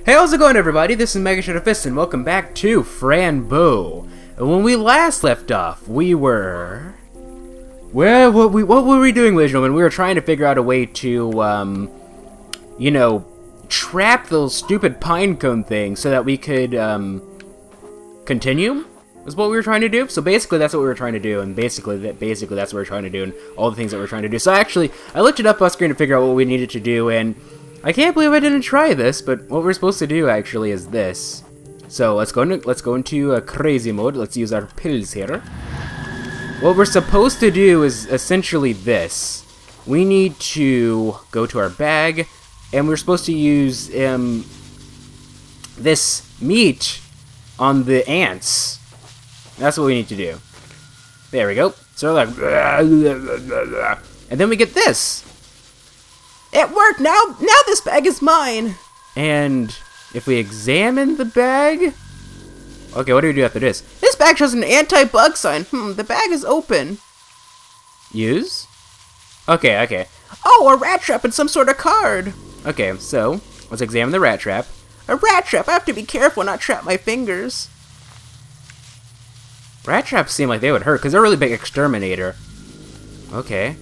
Hey, how's it going, everybody? This is MegaShadowFist, and welcome back to Fran Bow. And when we last left off, we were... Well, what were we doing, ladies and gentlemen? We were trying to figure out a way to, you know, trap those stupid pinecone things so that we could, continue? Is what we were trying to do. So basically, that's what we were trying to do, and basically that's what we were trying to do, and all the things that we were trying to do. So actually, I looked it up on screen to figure out what we needed to do, and I can't believe I didn't try this, but what we're supposed to do actually is this. So let's go into crazy mode. Let's use our pills here. What we're supposed to do is essentially this. We need to go to our bag, and we're supposed to use this meat on the ants. That's what we need to do. There we go. So like, and then we get this. It worked! Now this bag is mine! And if we examine the bag... Okay, what do we do after this? This bag shows an anti-bug sign. The bag is open. Use? Okay. Oh, a rat trap and some sort of card! Okay, so, let's examine the rat trap. A rat trap! I have to be careful not trap my fingers. Rat traps seem like they would hurt, because they're a really big exterminator. Okay.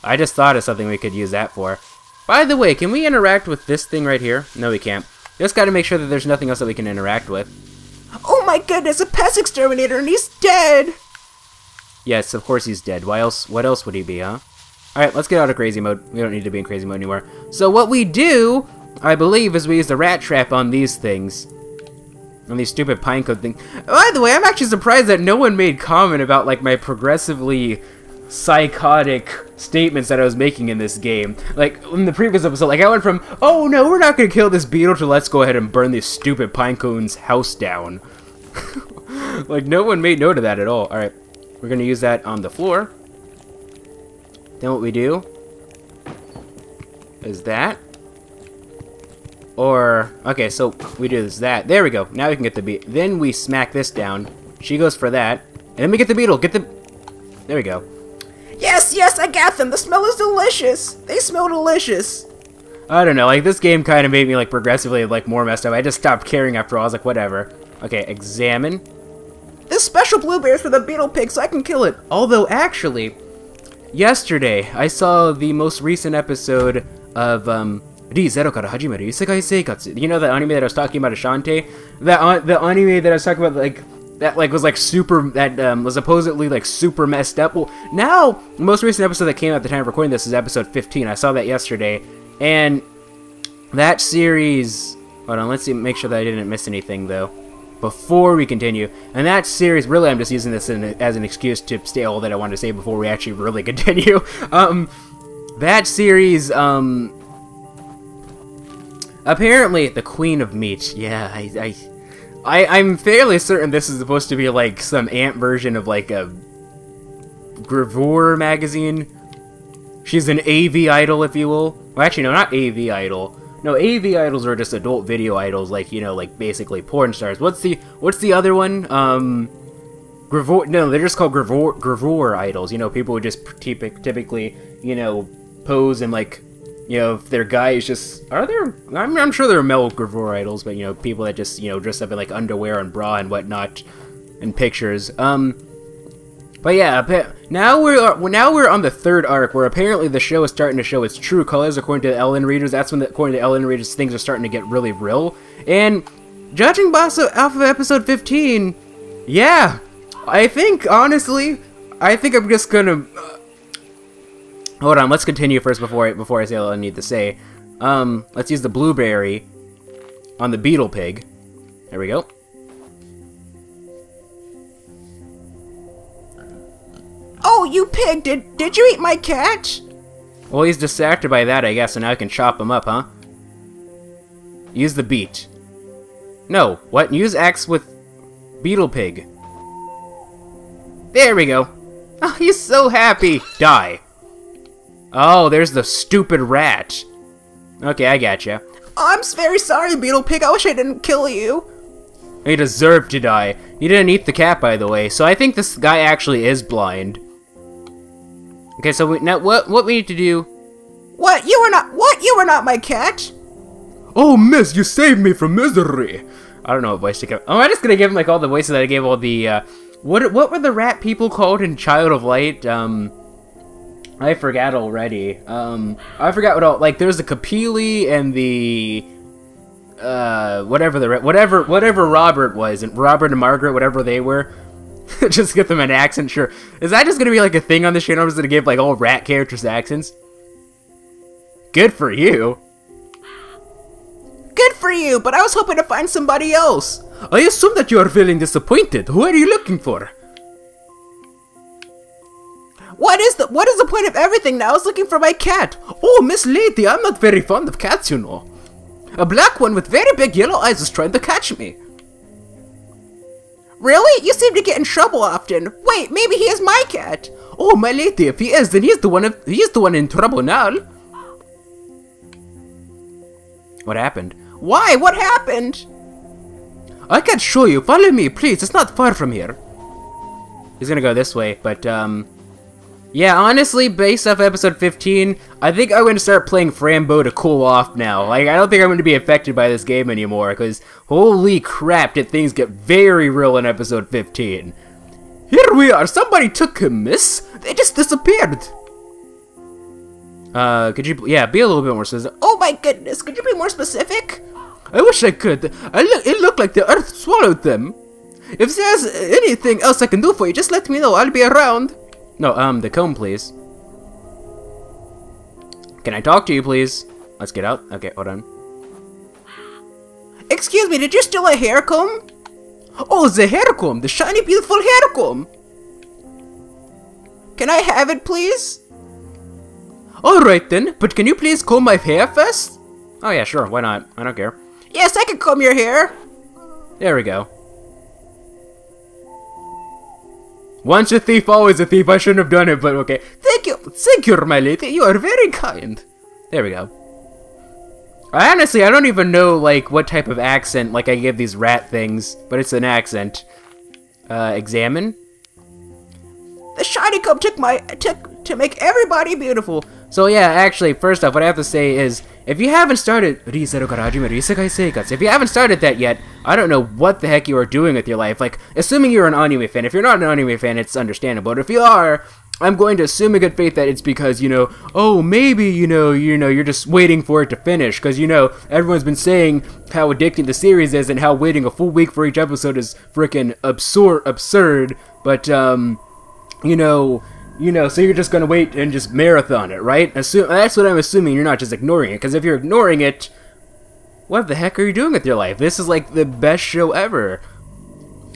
I just thought of something we could use that for. By the way, can we interact with this thing right here? No, we can't. Just gotta make sure that there's nothing else that we can interact with. Oh my goodness, a pest exterminator, and he's dead! Yes, of course he's dead. What else would he be, huh? Alright, let's get out of crazy mode. We don't need to be in crazy mode anymore. So what we do, I believe, is we use the rat trap on these things. On these stupid pinecone things. By the way, I'm actually surprised that no one made comment about, like, my progressively psychotic statements that I was making in this game. Like, in the previous episode, like, I went from, oh no, we're not gonna kill this beetle, to let's go ahead and burn this stupid pinecone's house down. Like, no one made note of that at all. Alright, we're gonna use that on the floor. Then what we do is that. Or, okay, so we do that. There we go. Now we can get the beetle. Then we smack this down. She goes for that. And then we get the beetle. There we go. Yes, I got them. The smell is delicious. They smell delicious. I don't know, like, this game kind of made me, like, progressively, like, more messed up. I just stopped caring after all. I was like, whatever. Okay, examine. This special blueberry is for the beetle pig, so I can kill it. Although, actually, yesterday, I saw the most recent episode of, Ri-Zero Kara Hajimeru Isekai Seikatsu. You know that anime that I was talking about, Ashante? The anime that I was talking about, like, that, like, was, like, super, that, was supposedly, like, super messed up. Well, now, the most recent episode that came out at the time of recording this is episode 15. I saw that yesterday, and that series... Hold on, let's see, make sure that I didn't miss anything, though, before we continue. And that series, really, I'm just using this as an excuse to say all that I wanted to say before we actually really continue. That series, apparently, the Queen of Meat. Yeah, I'm fairly certain this is supposed to be, like, some ant version of, like, a Gravure magazine. She's an AV idol, if you will. Well, actually, no, not AV idol. No, AV idols are just adult video idols, like, you know, like, basically porn stars. What's the other one? Gravure, no, they're just called Gravure idols. You know, people who just typically, you know, pose and, like, you know, if their guy is just... Are there... I'm sure there are male Gravure idols, but, you know, people that just, you know, dress up in, like, underwear and bra and whatnot in pictures. But yeah, now we're on the third arc, where apparently the show is starting to show its true colors, according to the LN readers. That's when, according to LN readers, things are starting to get really real. And judging by off of episode 15, yeah, I think, honestly, I'm just gonna... Hold on, let's continue first before I say all I need to say. Let's use the blueberry on the beetle pig. There we go. Oh, you pig! Did you eat my cat? Well, he's distracted by that, I guess, so now I can chop him up, huh? Use the beet. No, what? Use axe with beetle pig. There we go. Oh, he's so happy. Die. Oh, there's the stupid rat. Okay, I gotcha. Oh, I'm very sorry, Beetle Pig. I wish I didn't kill you. He deserved to die. He didn't eat the cat, by the way, so I think this guy actually is blind. Okay, so now what we need to do... What? You were not my cat? Oh, miss, you saved me from misery. I don't know what voice to give. Oh, I'm just gonna give him like all the voices that I gave all the, what were the rat people called in Child of Light? I forgot already. I forgot what all, like, there's the Kapili and the, whatever Robert was, and Robert and Margaret, whatever they were. Just get them an accent, sure. Is that just gonna be like a thing on the channel? I'm just gonna give like all rat characters accents? Good for you. Good for you, but I was hoping to find somebody else. I assume that you are feeling disappointed. Who are you looking for? What is the point of everything now? I was looking for my cat. Oh, Miss Lady, I'm not very fond of cats, you know. A black one with very big yellow eyes is trying to catch me. Really? You seem to get in trouble often. Wait, maybe he is my cat. Oh, my lady, if he is, then he's the one in trouble now. What happened? Why? What happened? I can show you. Follow me, please. It's not far from here. He's gonna go this way, but, yeah, honestly, based off episode 15, I think I'm going to start playing Fran Bow to cool off now. Like, I don't think I'm going to be affected by this game anymore, because holy crap, did things get very real in episode 15. Here we are. Somebody took him, miss. They just disappeared. Could you, yeah, be a little bit more specific. Oh my goodness, could you be more specific? I wish I could. It looked like the earth swallowed them. If there's anything else I can do for you, just let me know. I'll be around. No, the comb, please. Can I talk to you, please? Let's get out. Okay, hold on. Excuse me, did you steal a hair comb? Oh, the hair comb! The shiny, beautiful hair comb! Can I have it, please? Alright then, but can you please comb my hair first? Oh yeah, sure, why not? I don't care. Yes, I can comb your hair. There we go. Once a thief, always a thief. I shouldn't have done it, but okay. Thank you, my lady. You are very kind. There we go. Honestly, I don't even know, like, what type of accent, like, I give these rat things, but it's an accent. Examine? The shiny comb took to make everybody beautiful. So yeah, actually, first off, what I have to say is, if you haven't started if you haven't started that yet, I don't know what the heck you are doing with your life. Like, assuming you're an anime fan. If you're not an anime fan, it's understandable. But if you are, I'm going to assume in good faith that it's because, you know, oh, maybe, you're just waiting for it to finish. Because, everyone's been saying how addicting the series is and how waiting a full week for each episode is freaking absurd. But, so you're just gonna wait and just marathon it, right? That's what I'm assuming. You're not just ignoring it, because if you're ignoring it, what the heck are you doing with your life? This is like the best show ever.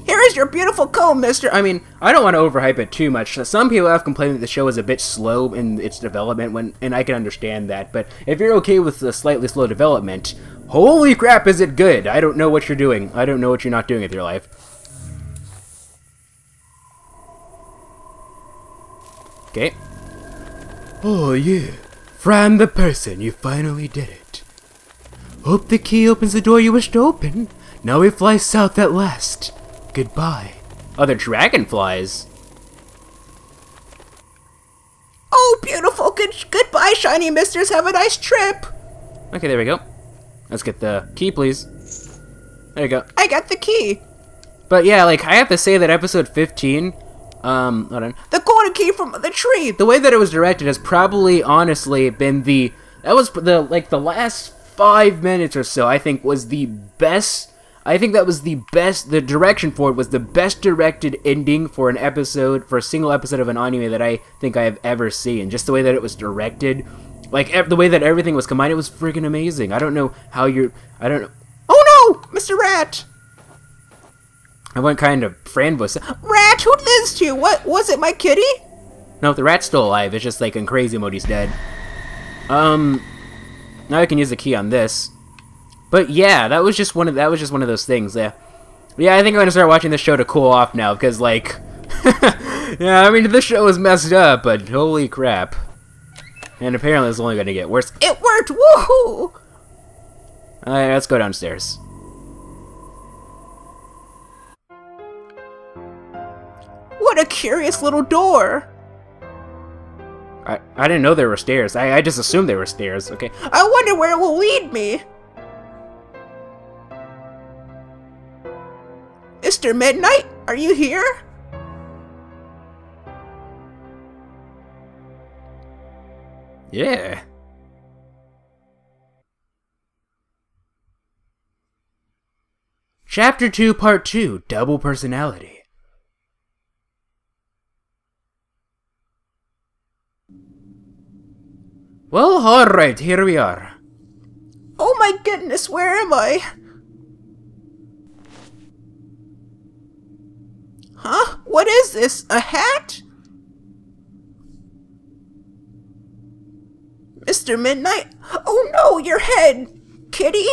Here is your beautiful comb, mister. I mean, I don't want to overhype it too much. Some people have complained that the show is a bit slow in its development, and I can understand that. But if you're okay with the slightly slow development, holy crap, is it good? I don't know what you're doing. I don't know what you're not doing with your life. Okay. Oh yeah, Fran the person, you finally did it. Hope the key opens the door you wish to open. Now we fly south at last. Goodbye. Oh, they're dragonflies. Oh, beautiful. Goodbye, shiny misters. Have a nice trip. Okay, there we go. Let's get the key, please. There you go. I got the key. But yeah, like, I have to say that episode 15... hold on. The golden key from the tree! The way that it was directed has probably, honestly, been the last 5 minutes or so, I think, was the best... I think that was the best... The direction for it was the best directed ending for an episode, for a single episode of an anime that I think I have ever seen. Just the way that it was directed. Like, the way that everything was combined, it was freaking amazing. I don't know how you're... I don't know... Oh no! Mr. Rat! I went kind of Fran Bow. Rat, who did this to you? What, was it my kitty? No, the rat's still alive. It's just like in crazy mode, he's dead. Now I can use the key on this. But yeah, that was just one of those things. Yeah, I think I'm gonna start watching this show to cool off now because, like, yeah, I mean, this show is messed up, but holy crap! And apparently, it's only gonna get worse. It worked! Woohoo! Alright, let's go downstairs. What a curious little door! I didn't know there were stairs. I just assumed there were stairs. Okay. I wonder where it will lead me. Mr. Midnight, are you here? Yeah. Chapter 2, Part 2, Double Personality. Well, alright, here we are. Oh my goodness, where am I? Huh? What is this? A hat? Mr. Midnight? Oh no, your head! Kitty?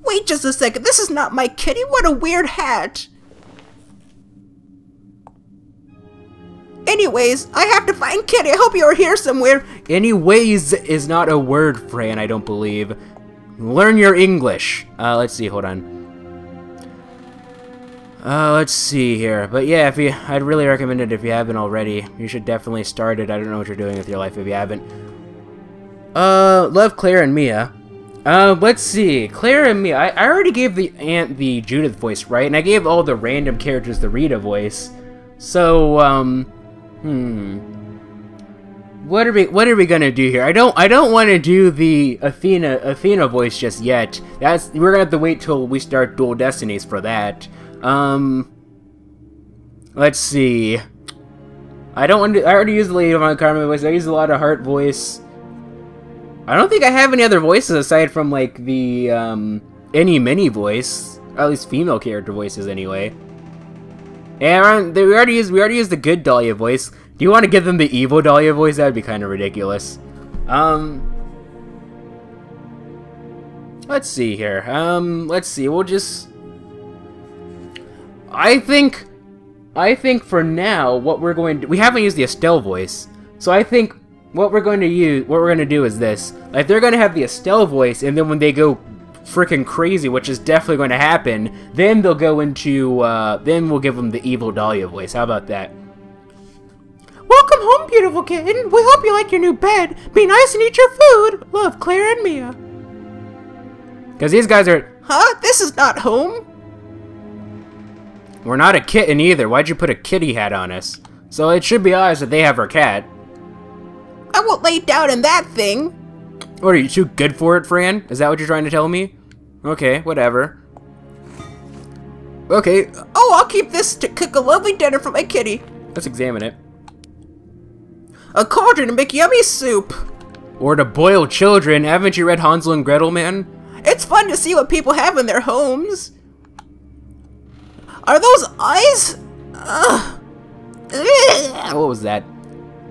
Wait just a second, this is not my kitty, what a weird hat! Anyways, I have to find Kitty, I hope you're here somewhere! Anyways is not a word, Fran, I don't believe. Learn your English. Let's see, hold on. Let's see here. But yeah, I'd really recommend it if you haven't already. You should definitely start it. I don't know what you're doing with your life if you haven't. Love Claire and Mia. Let's see. Claire and Mia. I already gave the Aunt the Judith voice, right? And I gave all the random characters the Rita voice. So, what are we gonna do here? I don't want to do the Athena voice just yet. We're gonna have to wait till we start Dual Destinies for that. Let's see. I already used the Lady Von Carmen voice. I used a lot of Heart voice. I don't think I have any other voices aside from like the any mini voice, or at least female character voices anyway. And we already used the good Dahlia voice. Do you want to give them the evil Dahlia voice? That would be kind of ridiculous. Let's see here. Let's see. We'll just. I think for now, what we're going to. We haven't used the Estelle voice, so I think what we're going to do is this. Like, they're going to have the Estelle voice, and then when they go freaking crazy, which is definitely going to happen, then they'll go into, then we'll give them the evil Dahlia voice. How about that? Welcome home, beautiful kitten. We hope you like your new bed. Be nice and eat your food. Love, Claire and Mia. Because these guys are... Huh? This is not home. We're not a kitten either. Why'd you put a kitty hat on us? So it should be obvious that they have our cat. I won't lay down in that thing. What, are you too good for it, Fran? Is that what you're trying to tell me? Okay, whatever. Okay. Oh, I'll keep this to cook a lovely dinner for my kitty. Let's examine it. A cauldron to make yummy soup. Or to boil children. Haven't you read Hansel and Gretel, man? It's fun to see what people have in their homes. Are those eyes? Ugh. What was that?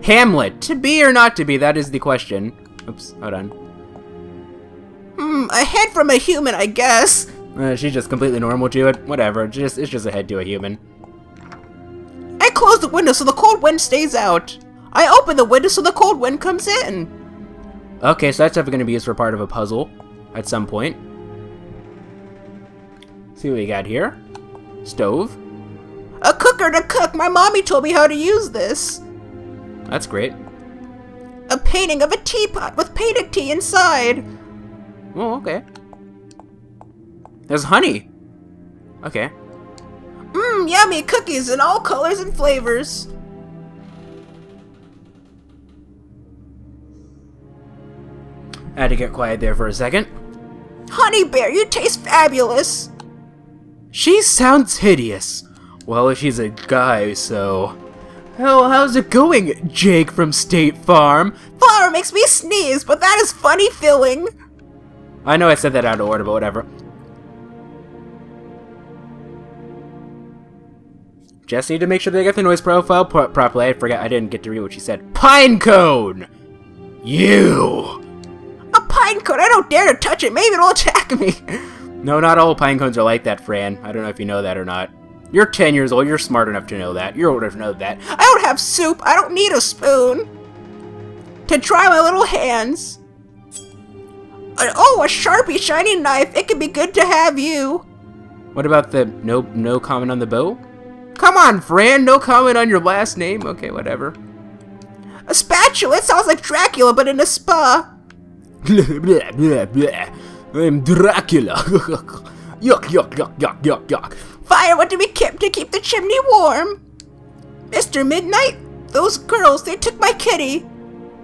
Hamlet. To be or not to be? That is the question. Oops, hold on. A head from a human, I guess. She's just completely normal to it. Whatever. It's just a head to a human. I close the window so the cold wind stays out. I open the window so the cold wind comes in. Okay, so that's definitely going to be used for part of a puzzle at some point. See what we got here. Stove. A cooker to cook. My mommy told me how to use this. That's great. A painting of a teapot with painted tea inside. Oh, okay. There's honey. Okay. Yummy cookies in all colors and flavors. I had to get quiet there for a second. Honey Bear, you taste fabulous. She sounds hideous. Well, if she's a guy, so... Hell, how's it going, Jake from State Farm? Flour makes me sneeze, but that is funny filling. I know I said that out of order, but whatever. Just need to make sure they get the noise profile properly. I didn't get to read what she said. Pinecone! You! A pinecone, I don't dare to touch it, maybe it'll attack me. No, not all pinecones are like that, Fran. I don't know if you know that or not. You're 10 years old, you're smart enough to know that. You're old enough to know that. I don't have soup, I don't need a spoon. To dry my little hands. Oh, a Sharpie shiny knife, it could be good to have you. What about the no comment on the bow? Come on, Fran, no comment on your last name? Okay, whatever. A spatula? It sounds like Dracula, but in a spa. Blah, blah, blah, blah. I'm Dracula. Yuck, yuck, yuck, yuck, yuck, yuck. Firewood to be kept to keep the chimney warm. Mr. Midnight, those girls, they took my kitty.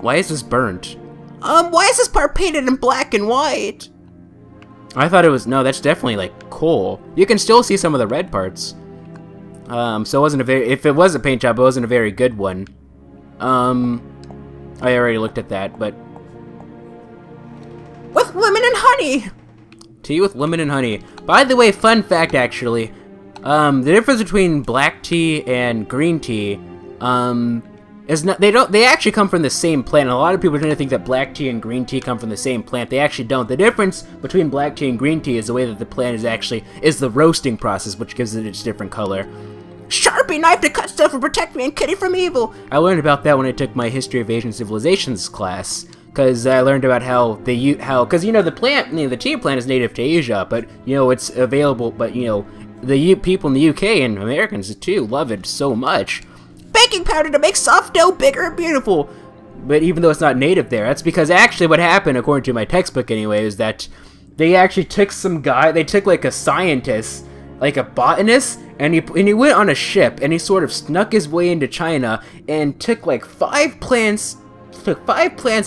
Why is this burnt? Why is this part painted in black and white? I thought it was, no, that's definitely like coal. You can still see some of the red parts. So it wasn't a very, if it was a paint job, it wasn't a very good one. I already looked at that, but... With lemon and honey! Tea with lemon and honey. By the way, fun fact actually, the difference between black tea and green tea, is not, they actually come from the same plant. And a lot of people tend to think that black tea and green tea come from the same plant. They actually don't. The difference between black tea and green tea is the way that the plant is the roasting process, which gives it its different color. Sharpie knife to cut stuff and protect me and Kitty from evil. I learned about that when I took my History of Asian Civilizations class, because I learned about because you know the plant, the tea plant is native to Asia, but you know it's available, but you know the people in the UK and Americans too love it so much. Baking powder to make soft dough bigger and beautiful. But even though it's not native there, that's because actually what happened, according to my textbook anyway, is that they actually took they took like a scientist, like a botanist, and he went on a ship and he sort of snuck his way into China and took like 5 plants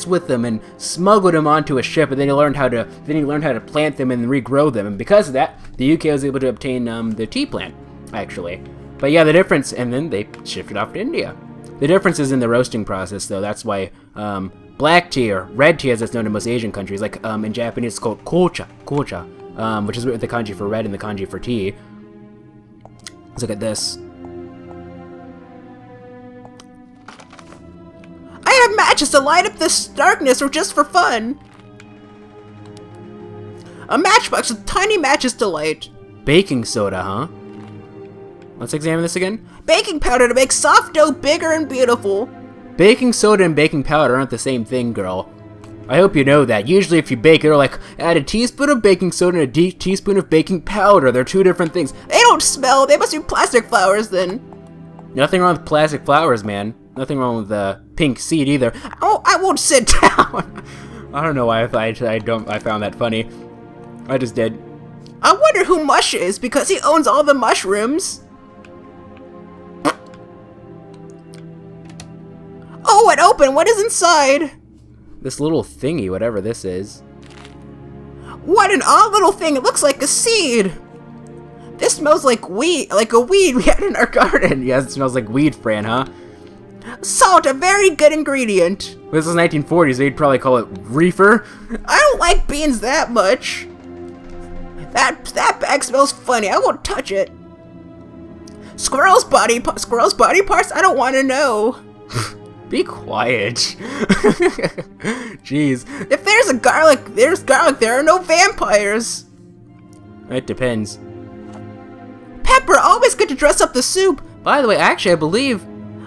with him and smuggled them onto a ship, and then he learned how to plant them and regrow them, and because of that, the UK was able to obtain the tea plant actually. But yeah, the difference, and then they shifted off to India. The difference is in the roasting process, though. That's why black tea, or red tea as it's known in most Asian countries, like in Japanese it's called kocha, which is the kanji for red and the kanji for tea. Let's look at this. I have matches to light up this darkness or just for fun. A matchbox with tiny matches to light. Baking soda, huh? Let's examine this again. Baking powder to make soft dough bigger and beautiful. Baking soda and baking powder aren't the same thing, girl. I hope you know that. Usually if you bake, they're like, add a teaspoon of baking soda and a teaspoon of baking powder. They're 2 different things. They don't smell. They must be plastic flowers then. Nothing wrong with plastic flowers, man. Nothing wrong with the pink seed either. Oh, I won't sit down. I don't know why I found that funny. I just did. I wonder who Mush is, because he owns all the mushrooms. Oh, it opened! What is inside? This little thingy, whatever this is. What an odd little thing! It looks like a seed! This smells like weed, like a weed we had in our garden. Yes, it smells like weed, Fran, huh? Salt, a very good ingredient. This is 1940s, they'd probably call it reefer. I don't like beans that much. That bag smells funny, I won't touch it. Squirrel's body parts, I don't want to know. Be quiet. Jeez. If there's garlic, there are no vampires. It depends. Pepper, always good to dress up the soup. By the way, actually, I believe...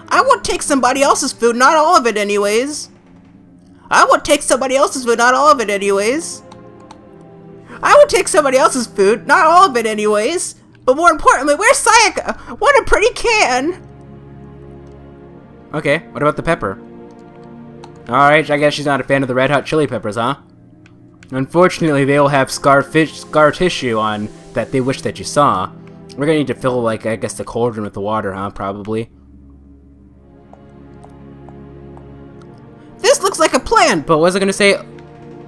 I won't take somebody else's food, not all of it anyways. I won't take somebody else's food, not all of it anyways. I would take somebody else's food, not all of it anyways. But more importantly, where's Sayaka? What a pretty can. Okay, what about the pepper? Alright, I guess she's not a fan of the Red Hot Chili Peppers, huh? Unfortunately, they all have scar tissue on that they wish that you saw. We're gonna need to fill, like, I guess the cauldron with the water, huh? Probably. This looks like a plant. But what was I gonna say?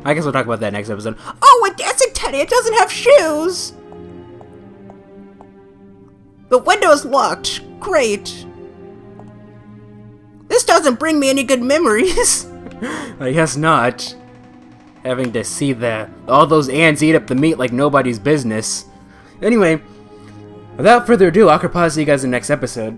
I guess we'll talk about that next episode. Oh, a dancing teddy! It doesn't have shoes! The window is locked. Great. This doesn't bring me any good memories. I guess not. Having to see all those ants eat up the meat like nobody's business. Anyway, without further ado, I'll see you guys in the next episode.